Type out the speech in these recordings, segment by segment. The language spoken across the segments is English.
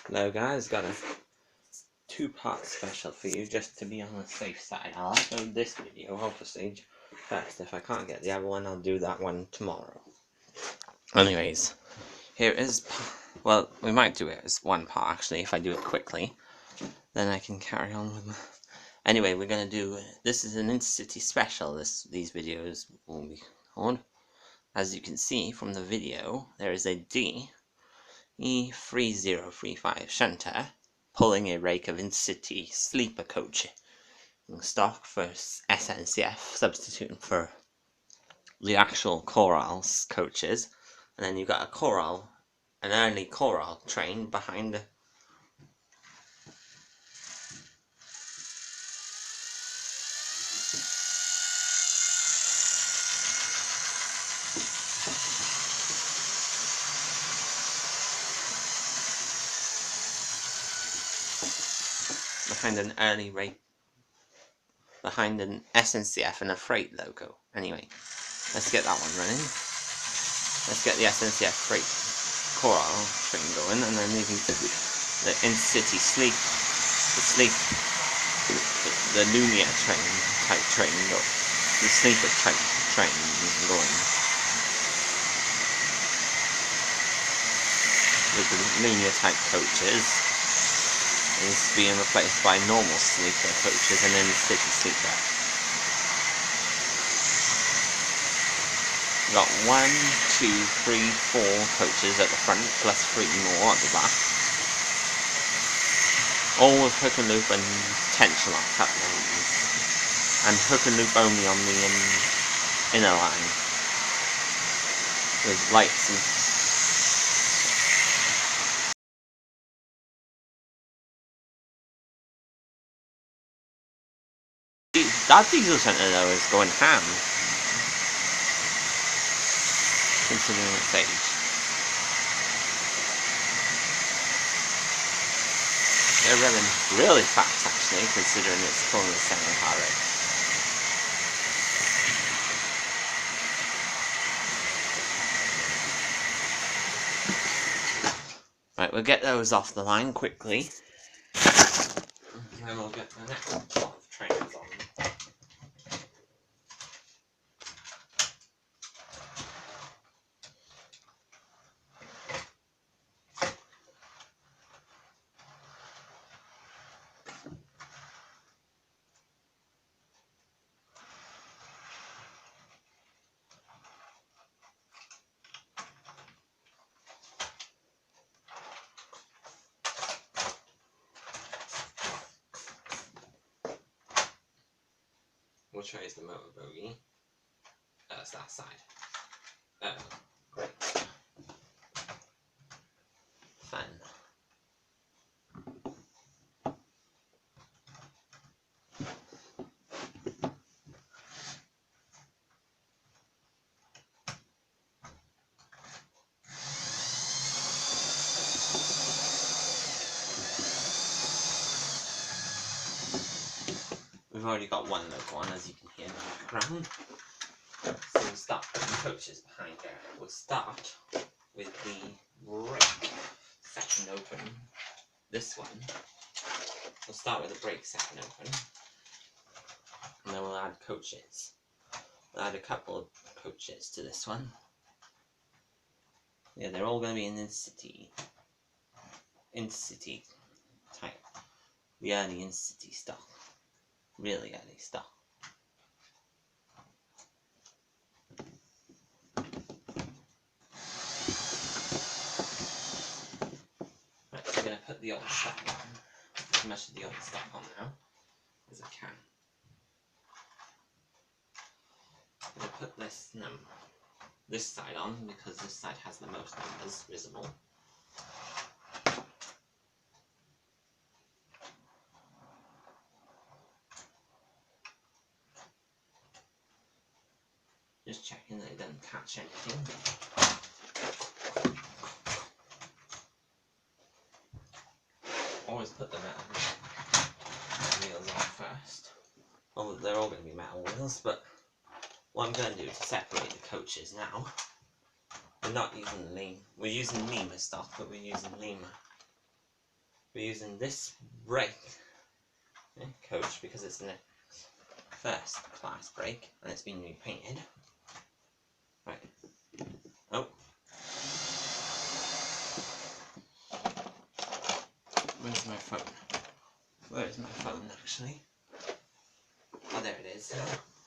Hello guys, got a two-part special for you just to be on the safe side. I'll upload this video obviously first. If I can't get the other one, I'll do that one tomorrow. Anyways, here is, well, we might do it as one part actually if I do it quickly. Then I can carry on with my... Anyway, we're going to do, this is an Intercity special, these videos will be called. As you can see from the video, there is a E3035 shunter pulling a rake of Intercity sleeper coach in stock for SNCF, substituting for the actual corail coaches. And then you've got a corail, an early corail train behind an early rake, behind an SNCF and a freight logo. Anyway, let's get that one running. Let's get the SNCF freight corail train going, and then maybe the Intercity the lunea type train, the sleeper type train going. With the lunea type coaches is being replaced by normal sleeper coaches and then City sleeper. We've got 1, 2, 3, 4 coaches at the front, plus 3 more at the back. All with hook and loop and tension lock cut lanes. And hook and loop only on the inner line. With lights and that diesel shunter though is going ham, considering its age. They're running really fast actually, considering it's pulling the 7-car rate. Right, we'll get those off the line quickly. And then we'll get the next lot of trains on. Which way is the motor bogie? It's that side. Great. Fun. We've already got one local one, as you can hear in the background. So we'll start putting coaches behind there. We'll start with the brake section open. This one. We'll start with the brake section open. And then we'll add coaches. We'll add a couple of coaches to this one. Yeah, they're all going to be in Intercity type. The early Intercity stock. Really early stock. Right, so I'm going to put the old stock on. As much of the old stock on now as I can. I'm going to put this side on because this side has the most numbers visible. Just checking that it doesn't catch anything. Always put the metal wheels on first. Well, they're all going to be metal wheels, but what I'm going to do to separate the coaches now, we're not using Lima. We're using Lima stock, but we're using Lima we're using this rake coach because it's in a first class brake and it's been repainted. Right. Oh. Where's my phone? Where's my phone actually? Oh, there it is.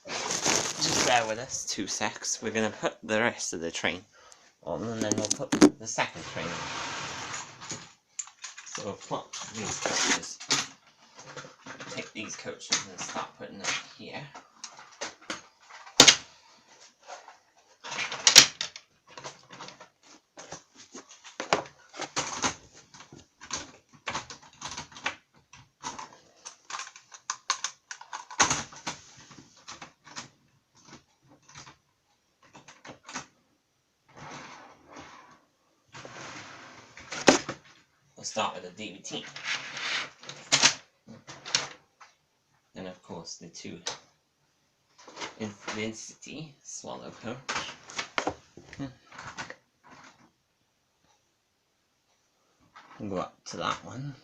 Just bear with us 2 secs. We're going to put the rest of the train on and then we'll put the second train on. So we'll plot these coaches. Take these coaches and start putting them here. We'll start with the DVT. And of course the 2 in the Intercity swallow coach. We'll go up to that one.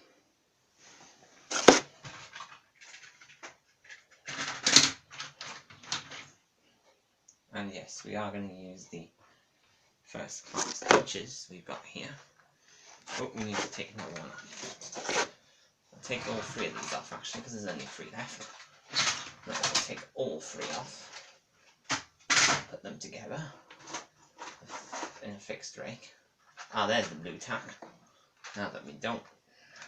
And yes, we are going to use the first class coaches we've got here. Oh, we need to take another one off. I'll take all 3 of these off actually, because there's only 3 left. Now I'll take all 3 off, put them together in a fixed rake. Ah, there's the blue tack. Now that we don't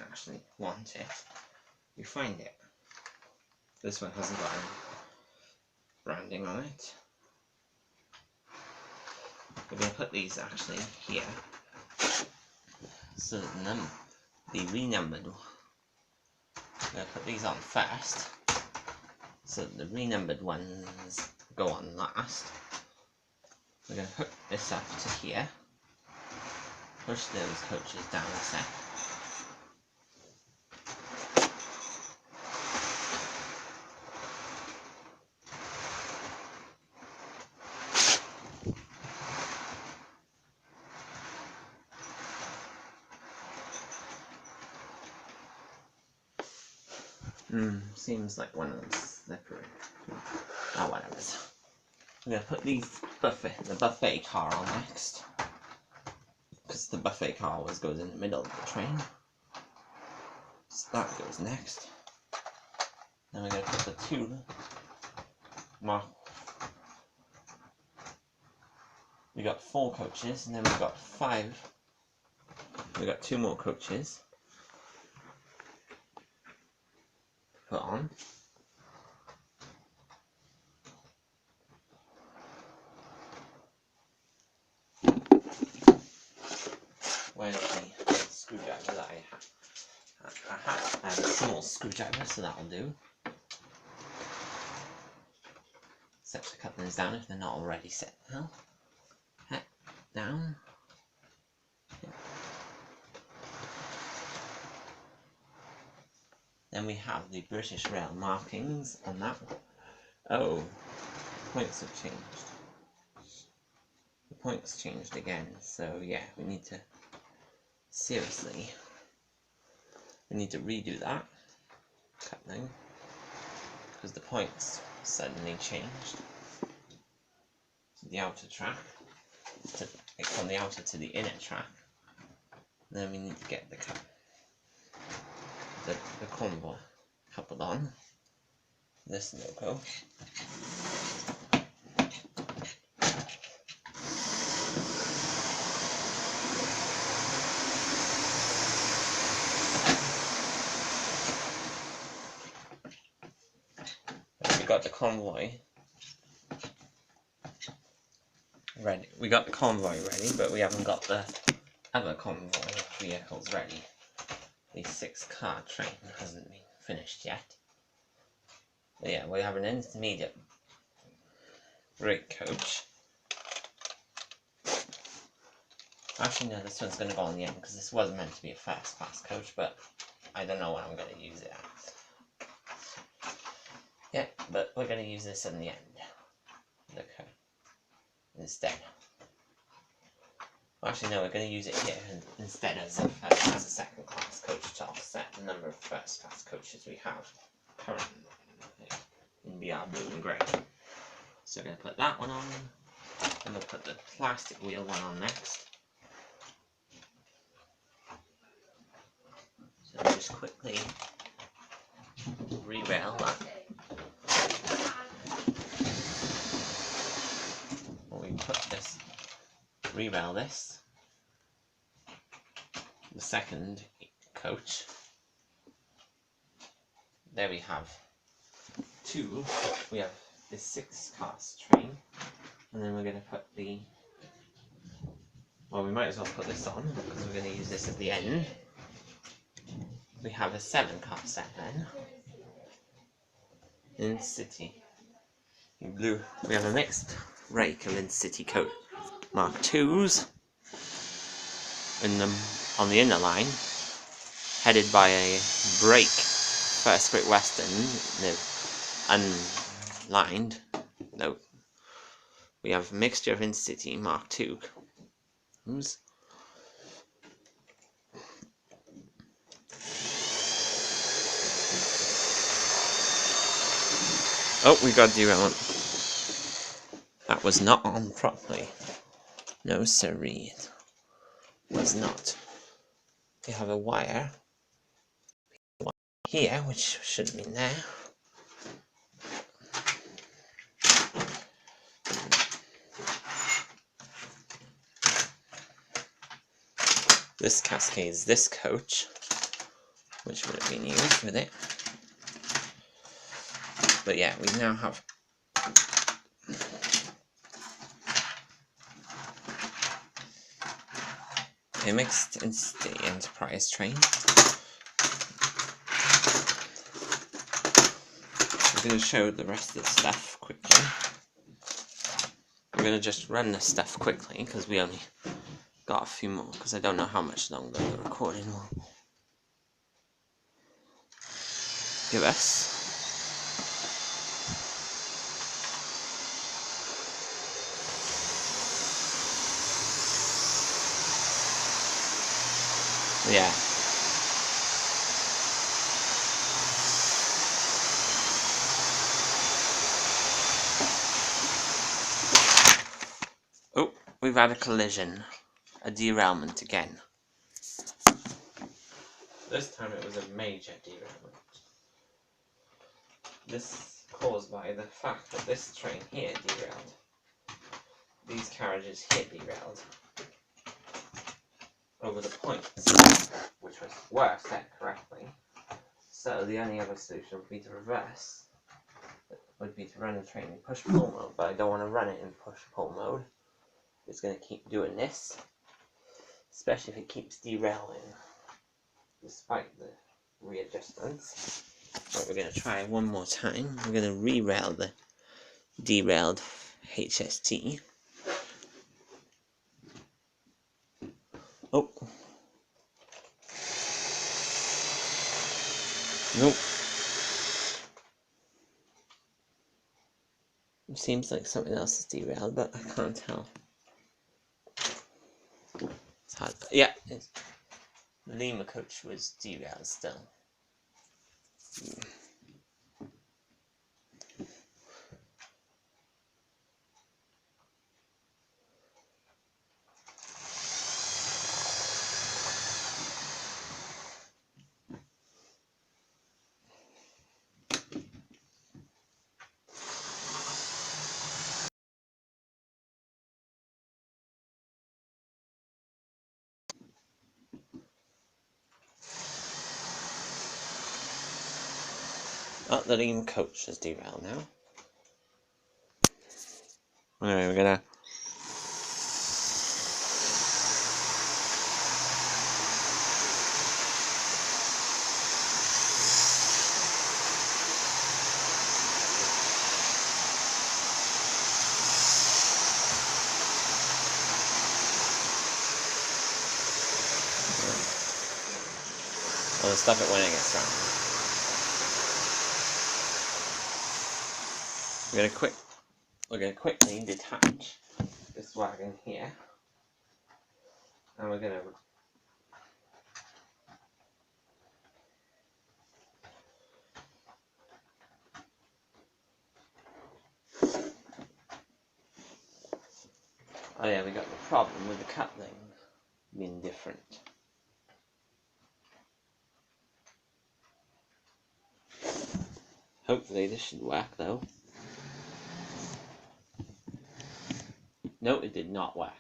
actually want it, we find it. This one hasn't got any branding on it. We're going to put these actually here, so that the renumbered, I'm going to put these on first, so that the renumbered ones go on last. We're going to hook this up to here, push those coaches down a sec. Seems like one of them slippery. Oh, whatever. I'm going to put the buffet car on next, because the buffet car always goes in the middle of the train. So that goes next. Then we're going to put the 2 mark. We got 4 coaches, and then we've got 5. We got 2 more coaches put on. Where's the screwdriver that I have? I have a small screwdriver, so that'll do. Set the couplings down if they're not already set now. Head down. Yeah. Then we have the British Rail markings on that one. Oh, points have changed. The points changed again, so yeah, we need to seriously, we need to redo that coupling because the points suddenly changed. The outer track from the outer to the inner track. And then we need to get the convoy coupled on this logo. We got the convoy ready. We got the convoy ready, but we haven't got the other convoy of vehicles ready. The 6-car train hasn't been finished yet. But yeah, we have an intermediate rake coach. Actually, no, this one's going to go on the end because this was meant to be a first class coach, but I don't know what I'm going to use it as. Yeah, but we're going to use this in the end. Look, instead. Actually, no, we're going to use it here instead as a second class coach to offset. number of first class coaches we have currently in BR blue and grey. So we're going to put that one on, and we'll put the plastic wheel one on next. So just quickly re-rail that. When we put this, re-rail this, the second coach, there we have two. We have the 6-cast train, and then we're going to put the, well, we might as well put this on because we're going to use this at the end. We have a 7-cast set then. Intercity in blue. We have a mixed rake of Intercity coach Mark IIs in them on the inner line, headed by a brake First Great Western, unlined. No, we have a mixture of Intercity Mark IIs. Oh, we got derailment. That was not on properly. No siree, it was not. We have a wire here, which should have been there. This cascades this coach, which would have been used with it. But yeah, we now have a mixed Intercity Enterprise train. I'm going to show the rest of the stuff quickly. I'm going to just run this stuff quickly because we only got a few more, because I don't know how much longer the recording will give us. Yeah. Oh, we've had a collision. A derailment again. This time it was a major derailment. This caused by the fact that this train here derailed. These carriages here derailed. Over the points, which were set correctly. So the only other solution would be to reverse. It would be to run the train in push-pull mode, but I don't want to run it in push-pull mode. It's going to keep doing this, especially if it keeps derailing, despite the readjustments. But we're going to try one more time. We're going to re-rail the derailed HST. Oh. Nope. It seems like something else is derailed, but I can't tell. It's hard. Yeah, the Lima coach was derailed still. Oh, the Lima coach is derailed now. Anyway, we're gonna stuff it when it gets around. We're gonna quickly detach this wagon here, and we're gonna Oh yeah, we got the problem with the coupling being different. Hopefully this should work though. No, it did not work.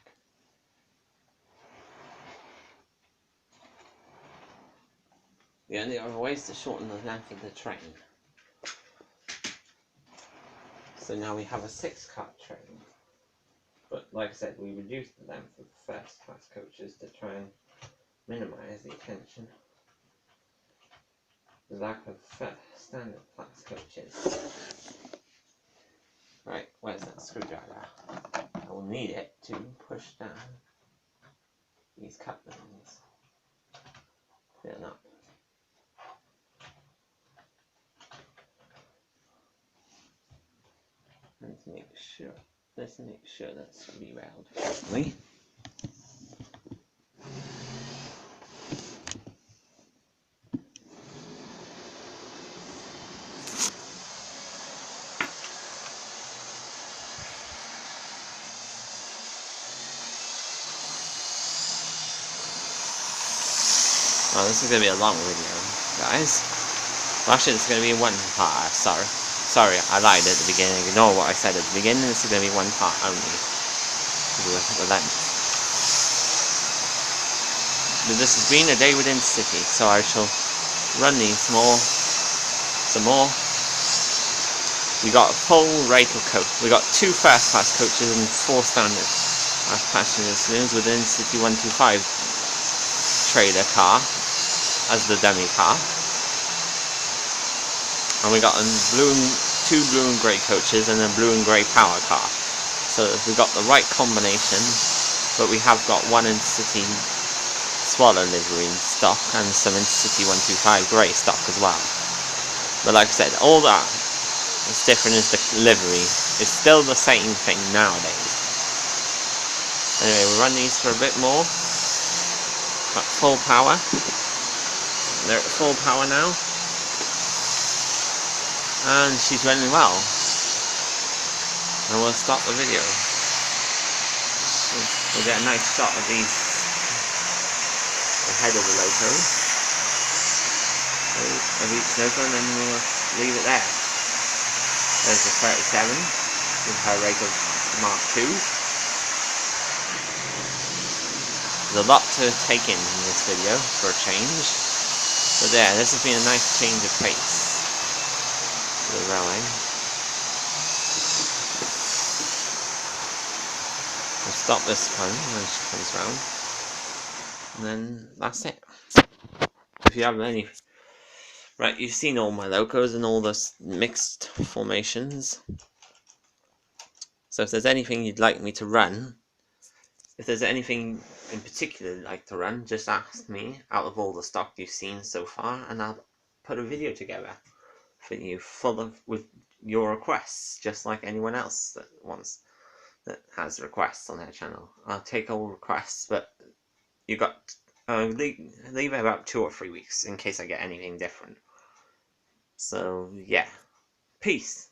The only other way is to shorten the length of the train. So now we have a 6-car train. But like I said, we reduced the length of the first class coaches to try and minimise the attention. The lack of standard class coaches. Right, where's that screwdriver? I will need it to push down these couplings. Fill up. Let's make sure that's rewound properly. Oh, this is going to be a long video, guys. Well, actually, it's going to be one part. Sorry, I lied at the beginning. Ignore what I said at the beginning. This is going to be one part only. The length. But this has been a day within City, so I shall run these some more. We got a full rake of coach. We got 2 first-class coaches and 4 standard passenger saloons within City 125 trailer car as the dummy car, and we got 2 blue and grey coaches and a blue and grey power car. So we got the right combination, but we have got 1 Intercity Swallow livery in stock and some Intercity 125 grey stock as well. But like I said, all that is different is the livery. It's still the same thing nowadays. Anyway, we'll run these for a bit more. Got full power. They're at full power now. And she's running well. And we'll stop the video. We'll get a nice shot of the head of the loco. Of each loco, and then we'll leave it there. There's the 37 with her rake of Mark II. There's a lot to take in this video for a change. But there, this has been a nice change of pace for the railway. We'll stop this one when she comes round. And then that's it. If you have any... Right, you've seen all my locos and all the mixed formations. So if there's anything you'd like me to run, if there's anything in particular you'd like to run, just ask me out of all the stock you've seen so far, and I'll put a video together for you with your requests, just like anyone else that has requests on their channel. I'll take all requests, but you got leave it about 2 or 3 weeks in case I get anything different. So yeah, peace.